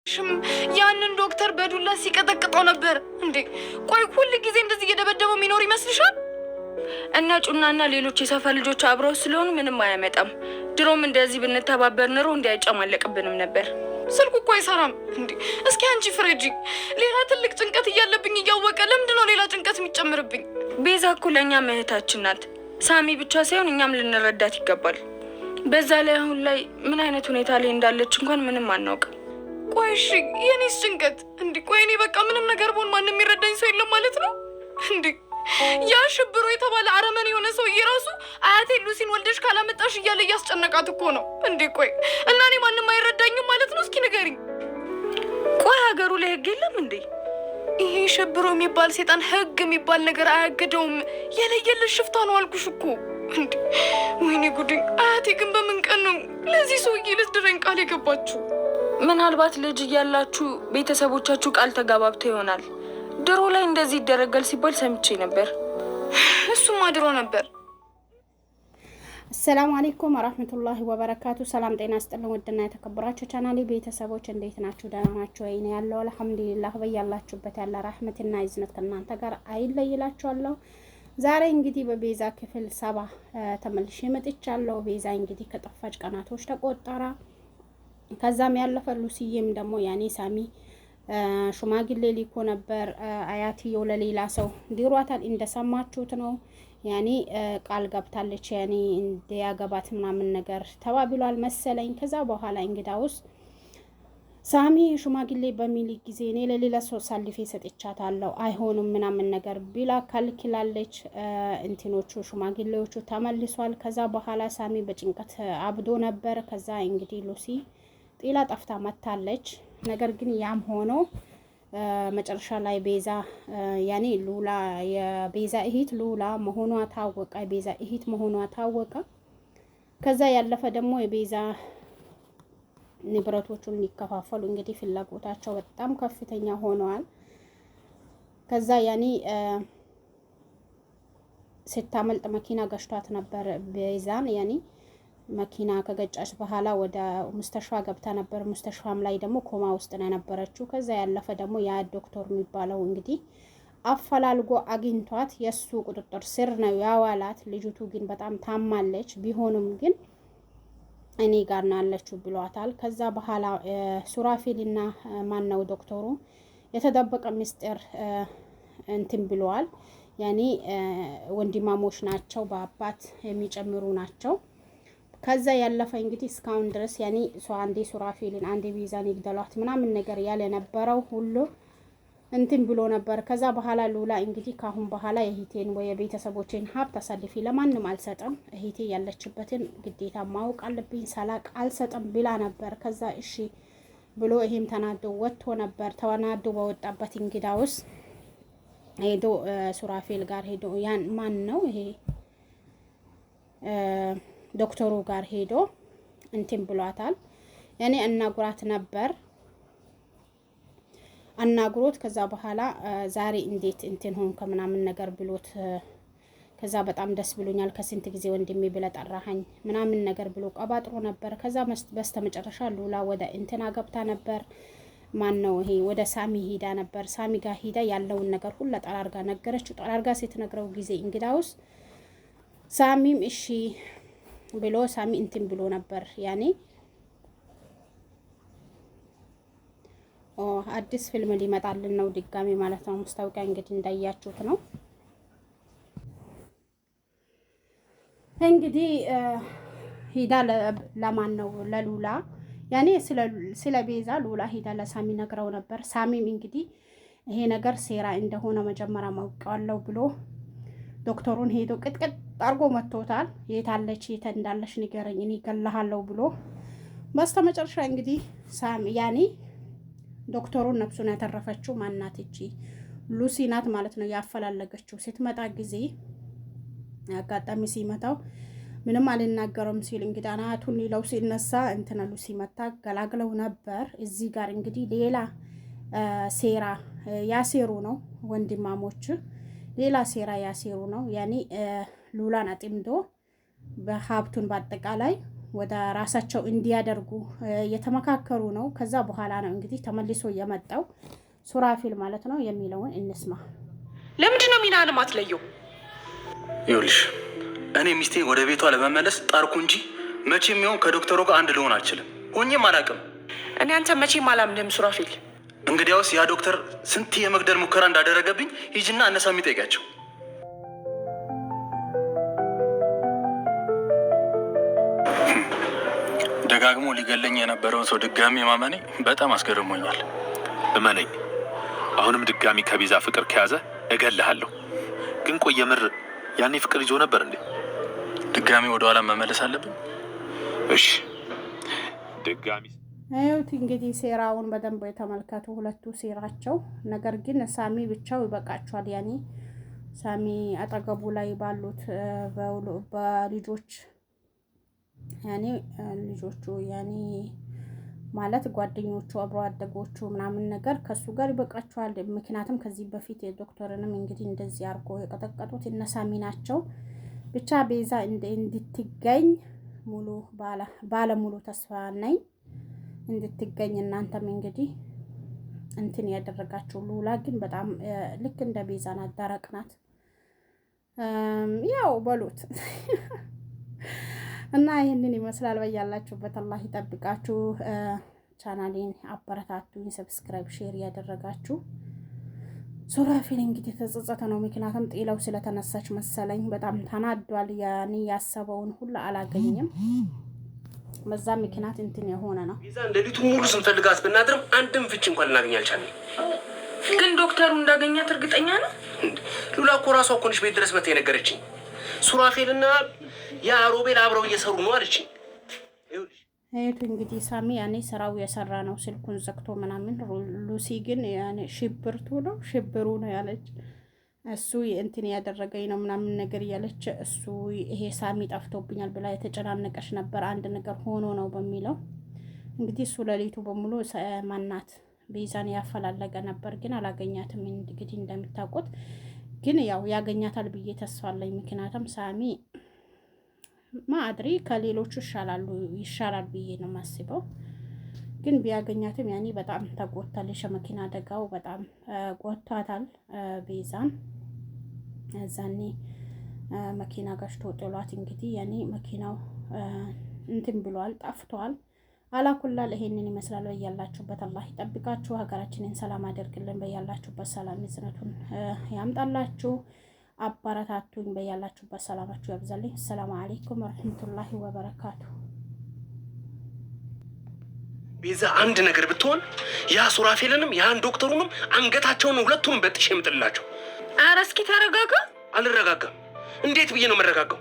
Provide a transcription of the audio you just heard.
ሽም ያንን ዶክተር በዱላ ሲቀጠቅጠው ነበር እንዴ? ቆይ ሁሉ ጊዜ እንደዚህ እየደበደበው የሚኖር ይመስልሻል? እና ጩናና ሌሎች የሰፈር ልጆች አብረው ስለሆኑ ምንም አያመጣም። ድሮም እንደዚህ ብንተባበር ኑሮ እንዳይጨማለቅብንም ነበር። ስልኩ እኮ አይሰራም እንዴ? እስኪ አንቺ ፍረጂ። ሌላ ትልቅ ጭንቀት እያለብኝ እያወቀ ለምንድን ነው ሌላ ጭንቀት የሚጨምርብኝ? ቤዛ እኮ ለእኛ እህታችን ናት። ሳሚ ብቻ ሳይሆን እኛም ልንረዳት ይገባል። በዛ ላይ አሁን ላይ ምን አይነት ሁኔታ ላይ እንዳለች እንኳን ምንም አናውቅም። ቆይ እሺ የኔስ ጭንቀት እንዴ? ቆይ እኔ በቃ ምንም ነገር ብሆን ማንም የሚረዳኝ ሰው የለም ማለት ነው እንዴ? ያ ሽብሮ የተባለ አረመኔ የሆነ ሰውዬ ራሱ አያቴ ሉሲን ወልደሽ ካላመጣሽ እያለ እያስጨነቃት እኮ ነው እንዴ? ቆይ እና እኔ ማንም አይረዳኝም ማለት ነው? እስኪ ንገሪኝ። ቆይ ሀገሩ ላይ ህግ የለም እንዴ? ይሄ ሽብሮ የሚባል ሴጣን ህግ የሚባል ነገር አያግደውም። የለየለት ሽፍታ ነው አልኩሽ እኮ እንዴ። ወይኔ ጉዴ! አያቴ ግን በምን ቀን ነው ለዚህ ሰውዬ ልትድረኝ ቃል የገባችሁ? ምናልባት ልጅ እያላችሁ ቤተሰቦቻችሁ ቃል ተጋባብተው ይሆናል። ድሮ ላይ እንደዚህ ይደረጋል ሲባል ሰምቼ ነበር። እሱማ ድሮ ነበር። አሰላሙ አለይኩም ወራህመቱላሂ ወበረካቱ። ሰላም ጤና ይስጥልን ውድና የተከበራችሁ ቻናሌ ቤተሰቦች እንዴት ናችሁ? ደህና ናችሁ ወይ? ነው ያለው አልሐምዱሊላህ። በያላችሁበት ያለ ረህመትና እዝነት ከእናንተ ጋር አይለይላችኋለሁ። ዛሬ እንግዲህ በቤዛ ክፍል 7 ተመልሼ መጥቻለሁ። ቤዛ እንግዲህ ከጠፋች ቀናቶች ተቆጠራ። ከዛም ያለፈ ሉሲዬም ደግሞ ያኔ ሳሚ ሽማግሌ ሊኮ ነበር አያትየው ለሌላ ሰው ዲሯታል እንደሰማችሁት ነው። ያኔ ቃል ገብታለች ያኔ እንዲያገባት ምናምን ነገር ተባብሏል መሰለኝ። ከዛ በኋላ እንግዳውስ ሳሚ ሽማግሌ በሚል ጊዜ እኔ ለሌላ ሰው ሳልፌ ሰጥቻታለሁ አይሆንም ምናምን ነገር ቢላ ካልክላለች። እንትኖቹ ሽማግሌዎቹ ተመልሷል። ከዛ በኋላ ሳሚ በጭንቀት አብዶ ነበር። ከዛ እንግዲህ ሉሲ ጤላ ጠፍታ መታለች። ነገር ግን ያም ሆኖ መጨረሻ ላይ ቤዛ ያኔ ሉላ የቤዛ እህት ሉላ መሆኗ ታወቀ። ቤዛ እህት መሆኗ ታወቀ። ከዛ ያለፈ ደግሞ የቤዛ ንብረቶቹን ሊከፋፈሉ እንግዲህ ፍላጎታቸው በጣም ከፍተኛ ሆነዋል። ከዛ ያኔ ስታመልጥ መኪና ገጭቷት ነበር ቤዛን። ያኔ መኪና ከገጫች በኋላ ወደ ሙስተሽፋ ገብታ ነበር። ሙስተሽፋም ላይ ደግሞ ኮማ ውስጥ ነው የነበረችው። ከዛ ያለፈ ደግሞ ያ ዶክተር የሚባለው እንግዲህ አፈላልጎ አግኝቷት የሱ ቁጥጥር ስር ነው ያዋላት። ልጅቱ ግን በጣም ታማለች። ቢሆንም ግን እኔ ጋር ነው ያለችው ብሏታል። ከዛ በኋላ ሱራፊልና ማን ነው ዶክተሩ የተደበቀ ምስጢር እንትን ብለዋል። ያኔ ወንድማሞች ናቸው፣ በአባት የሚጨምሩ ናቸው። ከዛ ያለፈ እንግዲህ እስካሁን ድረስ ያኔ አንዴ ሱራፊልን አንዴ ቤዛን ይግደሏት ምናምን ነገር ያለ ነበረው ሁሉ እንትን ብሎ ነበር። ከዛ በኋላ ሉላ እንግዲህ ካሁን በኋላ የእህቴን ወይ የቤተሰቦቼን ሀብት አሳልፊ ለማንም አልሰጥም፣ እህቴ ያለችበትን ግዴታ ማወቅ አለብኝ፣ ሰላቅ አልሰጥም ብላ ነበር። ከዛ እሺ ብሎ ይሄም ተናዶ ወጥቶ ነበር። ተናዶ በወጣበት እንግዳውስ ሄዶ ሱራፊል ጋር ሄዶ ያን ማን ነው ይሄ ዶክተሩ ጋር ሄዶ እንትን ብሏታል። ያኔ አናግሯት ነበር አናግሮት ከዛ በኋላ ዛሬ እንዴት እንትን ሆን ከምናምን ነገር ብሎት ከዛ በጣም ደስ ብሎኛል ከስንት ጊዜ ወንድሜ ብለህ ጠራኸኝ ምናምን ነገር ብሎ ቀባጥሮ ነበር። ከዛ በስተመጨረሻ ሉላ ወደ እንትና ገብታ ነበር። ማን ነው ይሄ ወደ ሳሚ ሄዳ ነበር። ሳሚ ጋር ሄዳ ያለውን ነገር ሁሉ ጠራርጋ ነገረችው። ጠራርጋ ስትነግረው ጊዜ እንግዳውስ ሳሚም እሺ ብሎ ሳሚ እንትን ብሎ ነበር። ያኔ አዲስ ፊልም ሊመጣልን ነው ድጋሚ ማለት ነው። ማስታወቂያ እንግዲህ እንዳያችሁት ነው። እንግዲህ ሂዳ ለማን ነው ለሉላ ያኔ ስለ ቤዛ ሉላ ሂዳ ለሳሚ ነግረው ነበር። ሳሚም እንግዲህ ይሄ ነገር ሴራ እንደሆነ መጀመሪያ ማውቀዋለሁ ብሎ ዶክተሩን ሄዶ ቅጥቅጥ አርጎ መጥቶታል። የታለች የት እንዳለች ንገረኝ እኔ ገለሃለሁ ብሎ በስተመጨረሻ እንግዲህ ሳሚ ያኔ ዶክተሩን ነፍሱን ያተረፈችው ማናት? እቺ ሉሲ ናት ማለት ነው። ያፈላለገችው ስትመጣ ጊዜ አጋጣሚ ሲመታው ምንም አልናገረም ሲል እንግዲህ አናቱን ሊለው ሲነሳ እንትና ሉሲ መታ ገላግለው ነበር። እዚህ ጋር እንግዲህ ሌላ ሴራ ያሴሩ ነው ወንድማሞች ሌላ ሴራ ያሴሩ ነው። ያኔ ሉላን አጥምዶ በሀብቱን በአጠቃላይ ወደ ራሳቸው እንዲያደርጉ የተመካከሩ ነው። ከዛ በኋላ ነው እንግዲህ ተመልሶ የመጣው ሱራፊል ማለት ነው የሚለውን እንስማ። ለምንድን ነው ሚናህን ማትለየው? ይኸውልሽ እኔ ሚስቴ ወደ ቤቷ ለመመለስ ጣርኩ እንጂ መቼም ይሁን ከዶክተሩ ጋር አንድ ልሆን አልችልም። ሆኜም አላውቅም። እኔ አንተ መቼም አላምንህም ሱራፊል። እንግዲያውስ ያ ዶክተር ስንት የመግደል ሙከራ እንዳደረገብኝ ሂጂና እነሳሚ ጠይቂያቸው። ደጋግሞ ሊገለኝ የነበረውን ሰው ድጋሚ ማመኔ በጣም አስገርሞኛል። እመነኝ፣ አሁንም ድጋሚ ከቤዛ ፍቅር ከያዘ እገልሃለሁ። ግን ቆይ የምር ያኔ ፍቅር ይዞ ነበር እንዴ? ድጋሚ ወደ ኋላ መመለስ አለብን? እሺ ድጋሚ እዩት እንግዲህ ሴራውን በደንብ የተመልከቱ ሁለቱ ሴራቸው። ነገር ግን ሳሚ ብቻው ይበቃቸዋል። ያኔ ሳሚ አጠገቡ ላይ ባሉት በልጆች ያኔ ልጆቹ ያኔ ማለት ጓደኞቹ አብሮ አደጎቹ ምናምን ነገር ከሱ ጋር ይበቃቸዋል። ምክንያቱም ከዚህ በፊት የዶክተርንም እንግዲህ እንደዚህ አድርጎ የቀጠቀጡት እነ ሳሚ ናቸው። ብቻ ቤዛ እንድትገኝ ባለሙሉ ተስፋ ነኝ እንድትገኝ። እናንተም እንግዲህ እንትን ያደረጋችሁ። ሉላ ግን በጣም ልክ እንደ ቤዛ ናት፣ ደረቅ ናት። ያው በሉት እና ይህንን ይመስላል። በያላችሁበት አላህ ይጠብቃችሁ። ቻናሌን አበረታቱኝ፣ ሰብስክራይብ ሼር ያደረጋችሁ። ሱራፊል እንግዲህ ተጸጸተ ነው። ምክንያቱም ጤላው ስለተነሳች መሰለኝ በጣም ተናዷል። ያኔ ያሰበውን ሁሉ አላገኘም። በዛ ምክንያት እንትን የሆነ ነው። ቤዛ ሌሊቱን ሙሉ ስንፈልጋት ብናድርም አንድም ፍቺ እንኳን ልናገኝ አልቻልንም። ግን ዶክተሩ እንዳገኛት እርግጠኛ ነው? ሉላ እኮ ራሷ እኮ ነች ቤት ድረስ መታ የነገረችኝ። ሱራፌልና ያ ሮቤል አብረው እየሰሩ ነው አለችኝ። ይኸውልሽ እንግዲህ ሳሚ ያኔ ስራው የሰራ ነው፣ ስልኩን ዘግቶ ምናምን። ሉሲ ግን ያኔ ሽብሩ ነው ያለች። እሱ እንትን ያደረገኝ ነው ምናምን ነገር እያለች እሱ ይሄ ሳሚ ጠፍቶብኛል ብላ የተጨናነቀች ነበር። አንድ ነገር ሆኖ ነው በሚለው እንግዲህ እሱ ሌሊቱ በሙሉ ማናት ቤዛን ያፈላለገ ነበር፣ ግን አላገኛትም። እንግዲህ እንደምታውቁት ግን ያው ያገኛታል ብዬ ተስፋ አለኝ። ምክንያቱም ሳሚ ማድሪ ከሌሎቹ ይሻላል ብዬ ነው የማስበው። ግን ቢያገኛትም ያኔ በጣም ተጎድታለች። መኪና አደጋው በጣም ጎድቷታል ቤዛን። እዛኔ መኪና ገጭቶ ጥሏት እንግዲህ ያኔ መኪናው እንትን ብሏል፣ ጠፍቷል። አላኩላል ይሄንን ይመስላል። በያላችሁበት አላህ ይጠብቃችሁ፣ ሀገራችንን ሰላም አድርግልን። በያላችሁበት ሰላም ይዝነቱን ያምጣላችሁ። አባራታቱኝ። በያላችሁበት ሰላማችሁ ያብዛልኝ። ሰላም አለይኩም ወራህመቱላሂ ወበረካቱ። ቤዛ አንድ ነገር ብትሆን ያ ሱራፌልንም ያን ዶክተሩንም አንገታቸውን ሁለቱንም በጥሽ የምጥላቸው። ኧረ እስኪ ተረጋጋ። አልረጋጋም። እንዴት ብዬ ነው መረጋጋው?